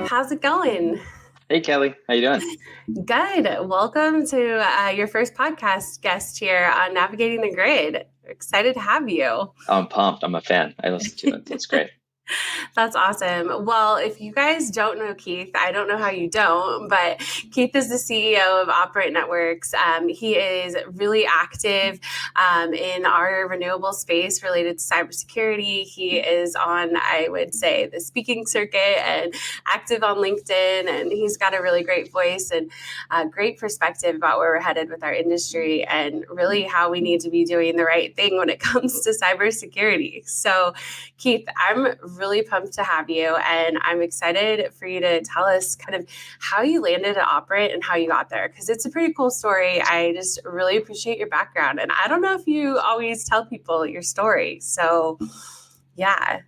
How's it going? Hey Kelly, how you doing? Good. Welcome to your first podcast guest here on Navigating the Grid. Excited to have you. I'm pumped. I'm a fan. I listen to it. It's great. That's awesome. Well, if you guys don't know Keith, I don't know how you don't, but Keith is the CEO of Operant Networks. He is really active in our renewable space related to cybersecurity. He is on, I would say, the speaking circuit and active on LinkedIn, and he's got a really great voice and a great perspective about where we're headed with our industry and really how we need to be doing the right thing when it comes to cybersecurity. So, Keith, I'm really pumped to have you, and I'm excited for you to tell us kind of how you landed at Operate and how you got there, because it's a pretty cool story. I just really appreciate your background, and I don't know if you always tell people your story. So, yeah.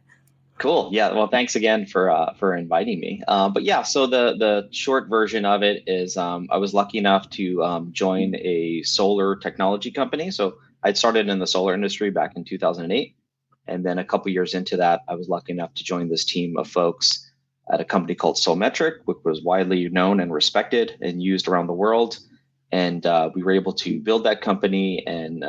Cool. Yeah. Well, thanks again for inviting me. But yeah, so the short version of it is I was lucky enough to join a solar technology company. So I'd started in the solar industry back in 2008. And then a couple years into that, I was lucky enough to join this team of folks at a company called Solmetric, which was widely known and respected and used around the world. And we were able to build that company and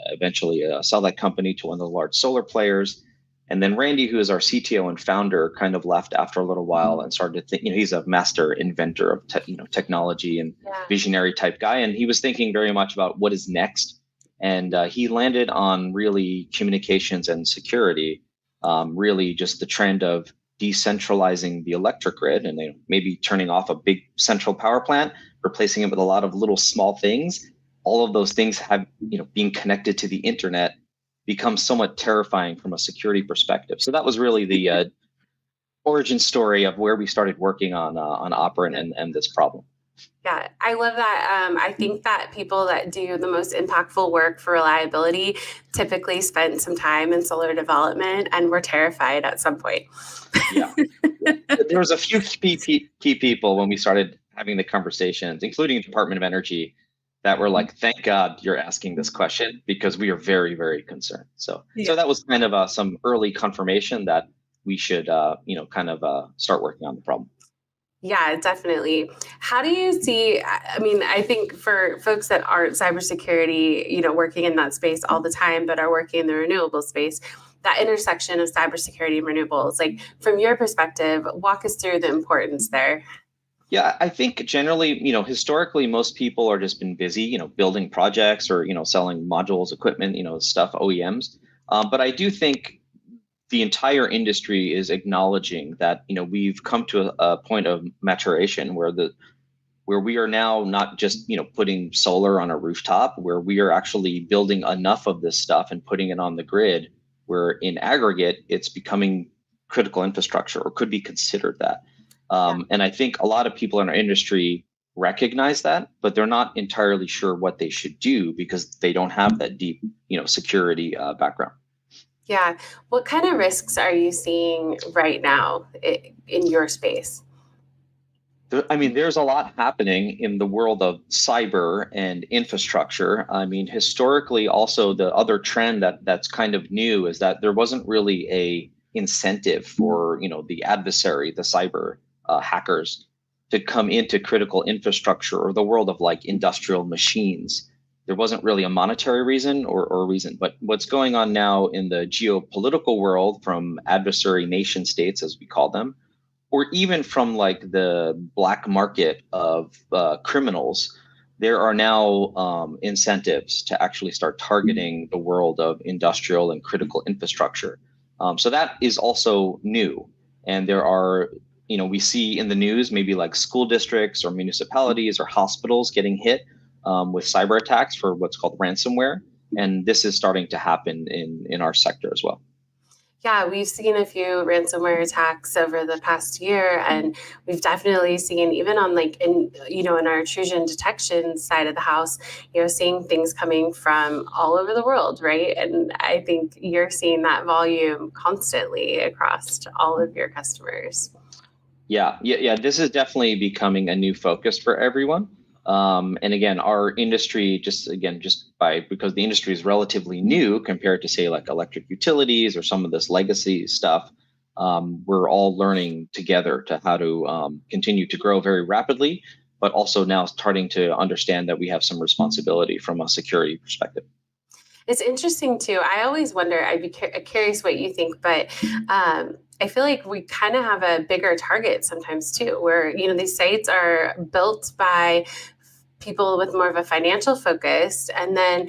eventually sell that company to one of the large solar players. And then Randy, who is our CTO and founder, kind of left after a little while and started to think, he's a master inventor of technology and visionary type guy. And he was thinking very much about what is next. And he landed on really communications and security, really just the trend of decentralizing the electric grid and maybe turning off a big central power plant, replacing it with a lot of little small things. All of those things have, being connected to the internet becomes somewhat terrifying from a security perspective. So that was really the origin story of where we started working on Operant and this problem. Yeah, I love that. I think that people that do the most impactful work for reliability typically spend some time in solar development, and we're terrified at some point. Yeah. There was a few key people when we started having the conversations, including the Department of Energy, that were like, thank God you're asking this question because we are very, very concerned. So that was kind of some early confirmation that we should, start working on the problem. Yeah, definitely. How do you see, I mean, I think for folks that aren't cybersecurity, working in that space all the time, but are working in the renewable space, that intersection of cybersecurity and renewables, like from your perspective, walk us through the importance there. Yeah, I think generally, historically, most are just been busy, building projects or, selling modules, equipment, stuff, OEMs. But I do think the entire industry is acknowledging that we've come to a point of maturation where we are now not just putting solar on a rooftop, where we are actually building enough of this stuff and putting it on the grid, where in aggregate it's becoming critical infrastructure or could be considered that. And I think a lot of people in our industry recognize that, but they're not entirely sure what they should do because they don't have that deep security background. Yeah. What kind of risks are you seeing right now in your space? I mean, there's a lot happening in the world of cyber and infrastructure. I mean, historically, also the other trend that's kind of new is that there wasn't really a incentive for the adversary, the cyber hackers, to come into critical infrastructure or the world of like industrial machines. There wasn't really a monetary reason or reason, but what's going on now in the geopolitical world from adversary nation states, as we call them, or even from like the black market of criminals, there are now incentives to actually start targeting the world of industrial and critical infrastructure. So that is also new. And there are, we see in the news, maybe like school districts or municipalities or hospitals getting hit with cyber attacks for what's called ransomware. And this is starting to happen in our sector as well. Yeah, we've seen a few ransomware attacks over the past year, and we've definitely seen even on in our intrusion detection side of the house, seeing things coming from all over the world, right? And I think you're seeing that volume constantly across all of your customers. Yeah. This is definitely becoming a new focus for everyone. And again, our industry, because the industry is relatively new compared to say like electric utilities or some of this legacy stuff, we're all learning together to how to continue to grow very rapidly, but also now starting to understand that we have some responsibility from a security perspective. It's interesting too. I always wonder, I'd be curious what you think, but I feel like we kind of have a bigger target sometimes too, where, these sites are built by people with more of a financial focus, and then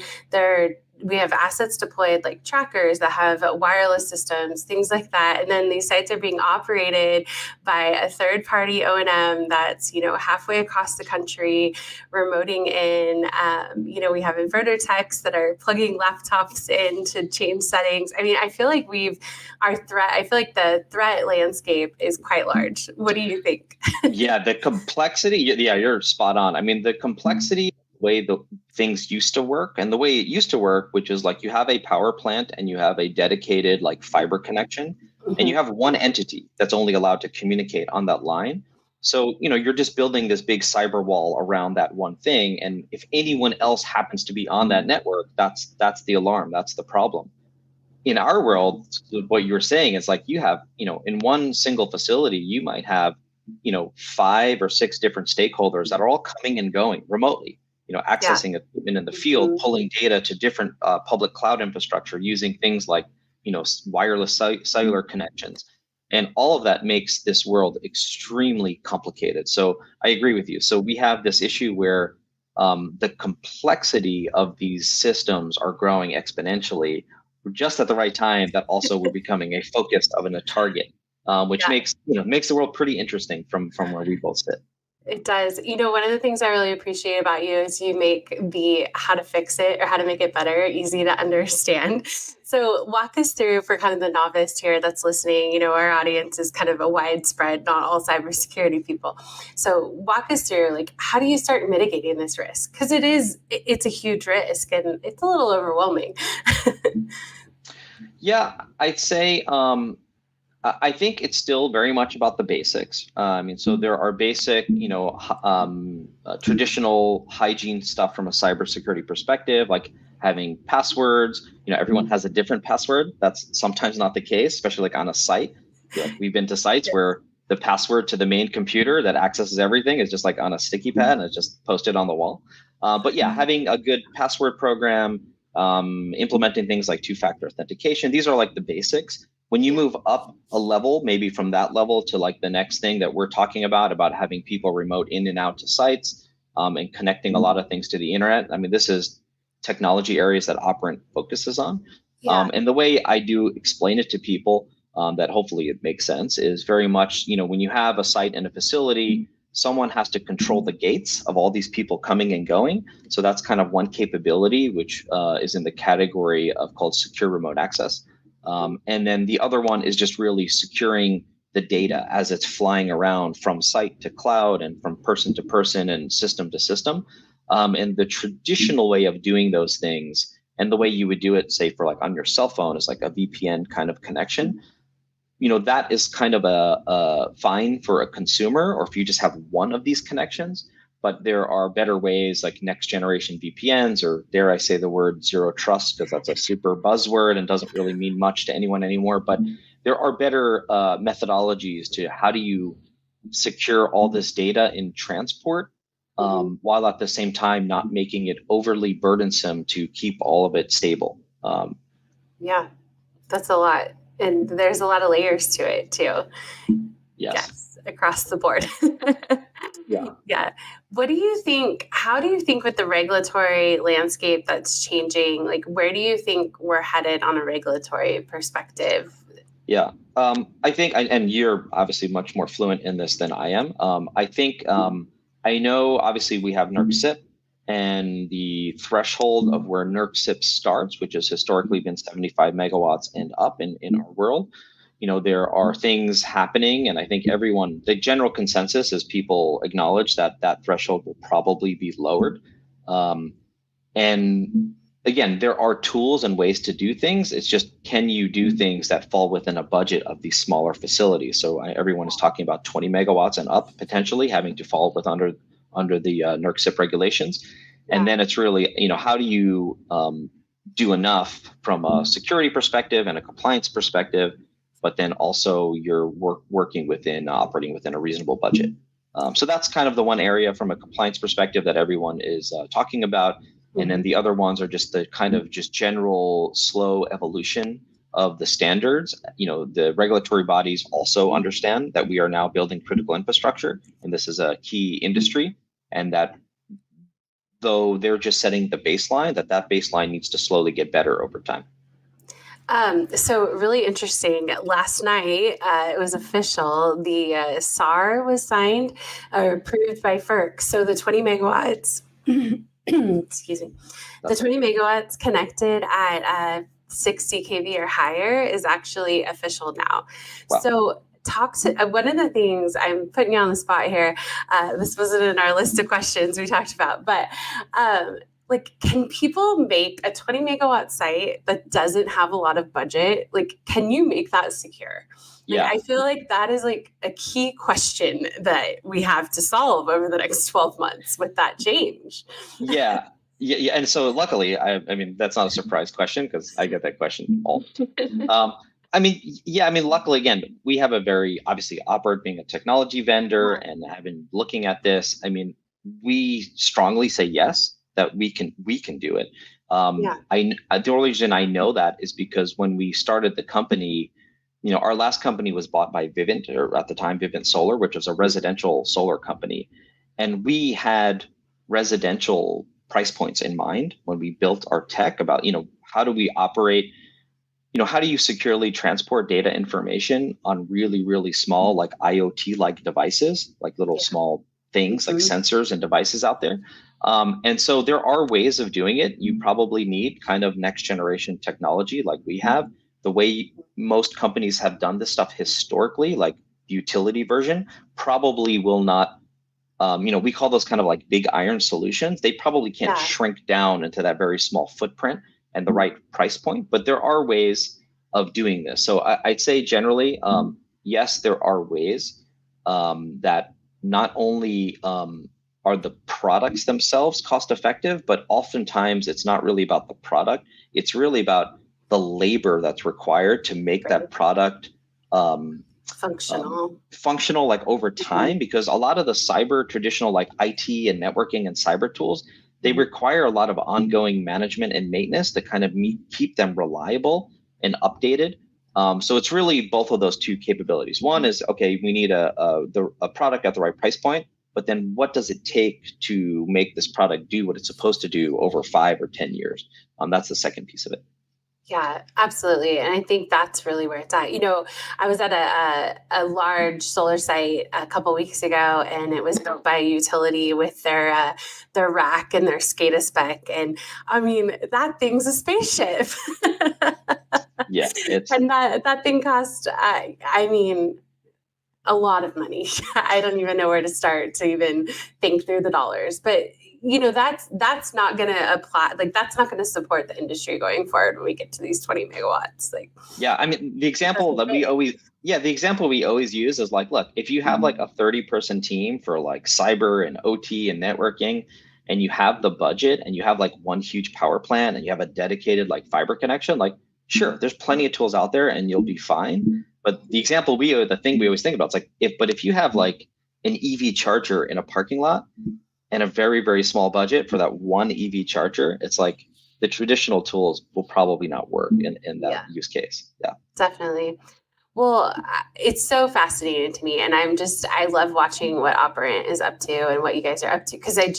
we have assets deployed like trackers that have wireless systems, things like that. And then these sites are being operated by a third party O&M that's, halfway across the country, remoting in. We have inverter techs that are plugging laptops in to change settings. I mean, I feel like the threat landscape is quite large. What do you think? Yeah, the complexity, yeah, you're spot on. I mean, the complexity, the way the things used to work and the way it used to work, which is like you have a power plant and you have a dedicated like fiber connection, and you have one entity that's only allowed to communicate on that line. So, you're just building this big cyber wall around that one thing. And if anyone else happens to be on that network, that's the alarm. That's the problem. In our world, what you're saying is like you have, in one single facility, you might have, 5 or 6 different stakeholders that are all coming and going remotely, accessing equipment in the field, pulling data to different public cloud infrastructure using things like, wireless cellular connections. And all of that makes this world extremely complicated. So I agree with you. So we have this issue where the complexity of these systems are growing exponentially just at the right time, that also we're becoming a focus of a target, which makes the world pretty interesting from where we both sit. It does. One of the things I really appreciate about you is you make the how to fix it or how to make it better easy to understand. So walk us through, for kind of the novice here that's listening, our audience is kind of a widespread, not all cybersecurity people. So walk us through, like, how do you start mitigating this risk? Because it's a huge risk and it's a little overwhelming. Yeah, I'd say I think it's still very much about the basics. So there are basic, traditional hygiene stuff from a cybersecurity perspective, like having passwords. Everyone has a different password. That's sometimes not the case, especially like on a site. We've been to sites where the password to the main computer that accesses everything is just like on a sticky pad and it's just posted on the wall. But yeah, having a good password program, implementing things like two-factor authentication. These are like the basics. When you move up a level, maybe from that level to like the next thing that we're talking about having people remote in and out to sites, and connecting a lot of things to the internet. I mean, this is technology areas that Operant focuses on. And the way I do explain it to people, that hopefully it makes sense, is very much, when you have a site and a facility, someone has to control the gates of all these people coming and going. So that's kind of one capability, which is in the category of called secure remote access. And then the other one is just really securing the data as it's flying around from site to cloud and from person to person and system to system. And the traditional way of doing those things, and the way you would do it, say for like on your cell phone, is like a VPN kind of connection. That is kind of a fine for a consumer, or if you just have one of these connections. But there are better ways, like next generation VPNs, or dare I say the word zero trust, because that's a super buzzword and doesn't really mean much to anyone anymore. But there are better methodologies to how do you secure all this data in transport, while at the same time not making it overly burdensome to keep all of it stable. Yeah, that's a lot. And there's a lot of layers to it too. Yes, across the board. Yeah. What do you think? How do you think with the regulatory landscape that's changing? Like, where do you think we're headed on a regulatory perspective? Yeah, I think, and you're obviously much more fluent in this than I am. I think I know obviously we have NERC-CIP, and the threshold of where NERC-CIP starts, which has historically been 75 megawatts and up in our world. There are things happening, and I think the general consensus is people acknowledge that that threshold will probably be lowered. And again, there are tools and ways to do things. It's just, can you do things that fall within a budget of these smaller facilities? So everyone is talking about 20 megawatts and up potentially having to fall under the NERC-CIP regulations. And then it's really, how do you do enough from a security perspective and a compliance perspective but then also you're working within operating within a reasonable budget. So that's kind of the one area from a compliance perspective that everyone is talking about. And then the other ones are just the kind of just general slow evolution of the standards. The regulatory bodies also understand that we are now building critical infrastructure, and this is a key industry, and that though they're just setting the baseline, that baseline needs to slowly get better over time. So really interesting. Last night, it was official. The SAR was signed or approved by FERC. So the 20 megawatts, excuse me, the 20 megawatts connected at 60 kV or higher is actually official now. Wow. So one of the things, I'm putting you on the spot here, this wasn't in our list of questions we talked about, but can people make a 20 megawatt site that doesn't have a lot of budget? Can you make that secure? I feel like that is a key question that we have to solve over the next 12 months with that change. Yeah. And so luckily, I mean, that's not a surprise question because I get that question all the time. Luckily, again, we have a very, obviously, Operant being a technology vendor and have been looking at this. I mean, we strongly say yes, that we can do it. The only reason I know that is because when we started the company, our last company was bought by Vivint, or at the time Vivint Solar, which was a residential solar company. And we had residential price points in mind when we built our tech about, how do we operate, how do you securely transport data information on really, really small, like IoT-like devices, like little small things like sensors and devices out there. And so there are ways of doing it. You probably need kind of next generation technology like we have. The way most companies have done this stuff historically, like the utility version, probably will not, we call those kind of like big iron solutions. They probably can't shrink down into that very small footprint and the right price point, but there are ways of doing this. So I'd say generally, yes, there are ways that not only are the products themselves cost effective, but oftentimes it's not really about the product. It's really about the labor that's required to make that product functional like over time, because a lot of the traditional like IT and networking and cyber tools, they require a lot of ongoing management and maintenance to kind of keep them reliable and updated. So it's really both of those two capabilities. One is, okay, we need a product at the right price point, but then what does it take to make this product do what it's supposed to do over 5 or 10 years? That's the second piece of it. Yeah, absolutely. And I think that's really where it's at. I was at a large solar site a couple weeks ago, and it was built by a utility with their rack and their SCADA spec. And I mean, that thing's a spaceship. Yeah. And that thing cost, a lot of money. I don't even know where to start to even think through the dollars. But that's not going to apply. That's not going to support the industry going forward when we get to these 20 megawatts. The example that we always use is look, if you have a 30-person team for cyber and OT and networking, and you have the budget and you have one huge power plant and you have a dedicated fiber connection, sure, there's plenty of tools out there and you'll be fine. But the thing we always think about is if you have an EV charger in a parking lot and a very, very small budget for that one EV charger, it's the traditional tools will probably not work in that use case. Yeah, definitely. Well, it's so fascinating to me. And I love watching what Operant is up to and what you guys are up to. Because I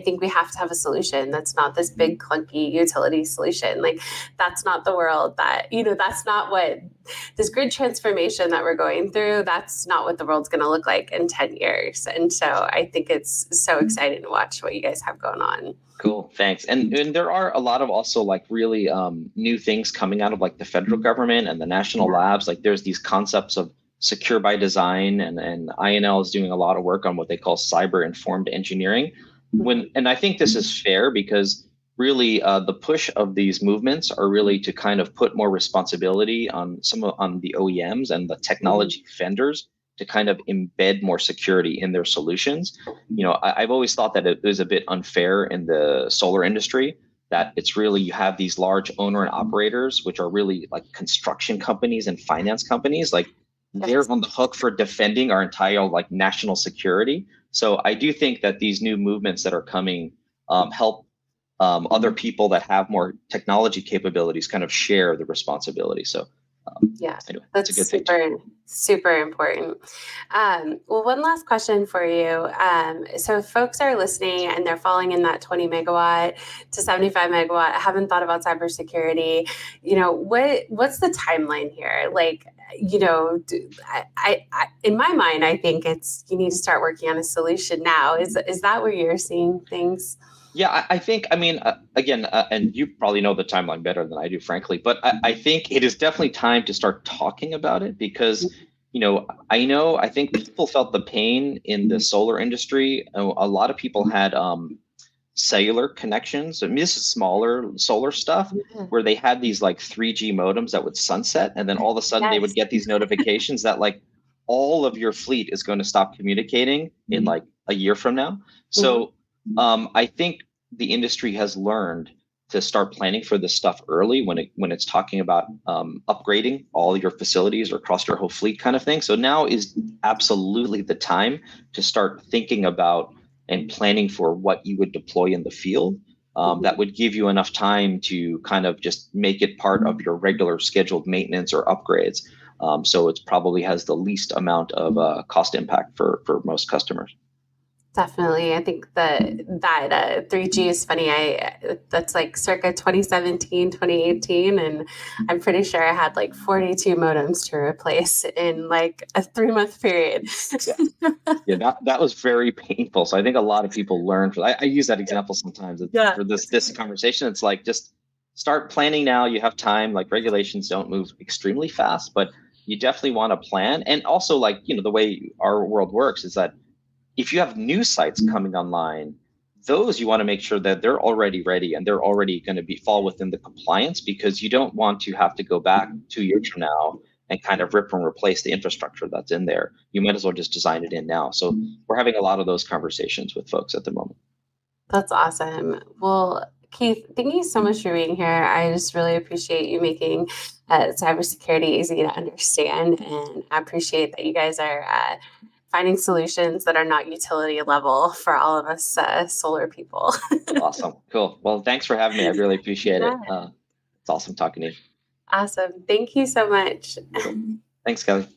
think we have to have a solution that's not this big clunky utility solution. That's not the world that's not what this grid transformation that we're going through. That's not what the world's going to look like in 10 years. And so I think it's so exciting to watch what you guys have going on. Cool, thanks. And there are a lot of also really new things coming out of the federal government and the national labs. There's these concepts of secure by design, and INL is doing a lot of work on what they call cyber informed engineering. And I think this is fair because really the push of these movements are really to kind of put more responsibility on the OEMs and the technology vendors to kind of embed more security in their solutions. I've always thought that it was a bit unfair in the solar industry that it's really, you have these large owner and operators, which are really like construction companies and finance companies, like they're Yes. on the hook for defending our entire like national security. So I do think that these new movements that are coming help other people that have more technology capabilities kind of share the responsibility. So Yeah, anyway, it's a that's good thing too. super important. Well, one last question for you. So if folks are listening and they're falling in that 20 megawatt to 75 megawatt, haven't thought about cybersecurity, what's the timeline here? Like, in my mind, I think it's you need to start working on a solution now. Is that where you're seeing things? Yeah, I think, I mean, again, and you probably know the timeline better than I do, frankly, but I think it is definitely time to start talking about it because, I think people felt the pain in the solar industry. A lot of people had cellular connections. I mean, this is smaller solar stuff where they had these like 3G modems that would sunset, and then all of a sudden they would Yes. get these notifications that like all of your fleet is going to stop communicating in like a year from now. Mhm. So I think the industry has learned to start planning for this stuff early when it's talking about upgrading all your facilities or across your whole fleet kind of thing. So now is absolutely the time to start thinking about and planning for what you would deploy in the field. That would give you enough time to kind of just make it part of your regular scheduled maintenance or upgrades. So it probably has the least amount of cost impact for most customers. Definitely. I think that 3G is funny. That's like circa 2017, 2018, and I'm pretty sure I had like 42 modems to replace in like a 3 month period. Yeah. Yeah, that was very painful. So I think a lot of people learn. I use that example sometimes Yeah. for this conversation. It's like just start planning now. You have time. Like regulations don't move extremely fast, but you definitely want to plan. And also, like the way our world works is that if you have new sites coming online, those you want to make sure that they're already ready and they're already going to be fall within the compliance because you don't want to have to go back 2 years from now and kind of rip and replace the infrastructure that's in there. You might as well just design it in now. So we're having a lot of those conversations with folks at the moment. That's awesome. Well, Keith, thank you so much for being here. I just really appreciate you making cybersecurity easy to understand, and I appreciate that you guys are finding solutions that are not utility level for all of us solar people. Awesome. Cool. Well, thanks for having me. I really appreciate it. Yeah. It's awesome talking to you. Awesome. Thank you so much. Cool. Thanks, Kelly.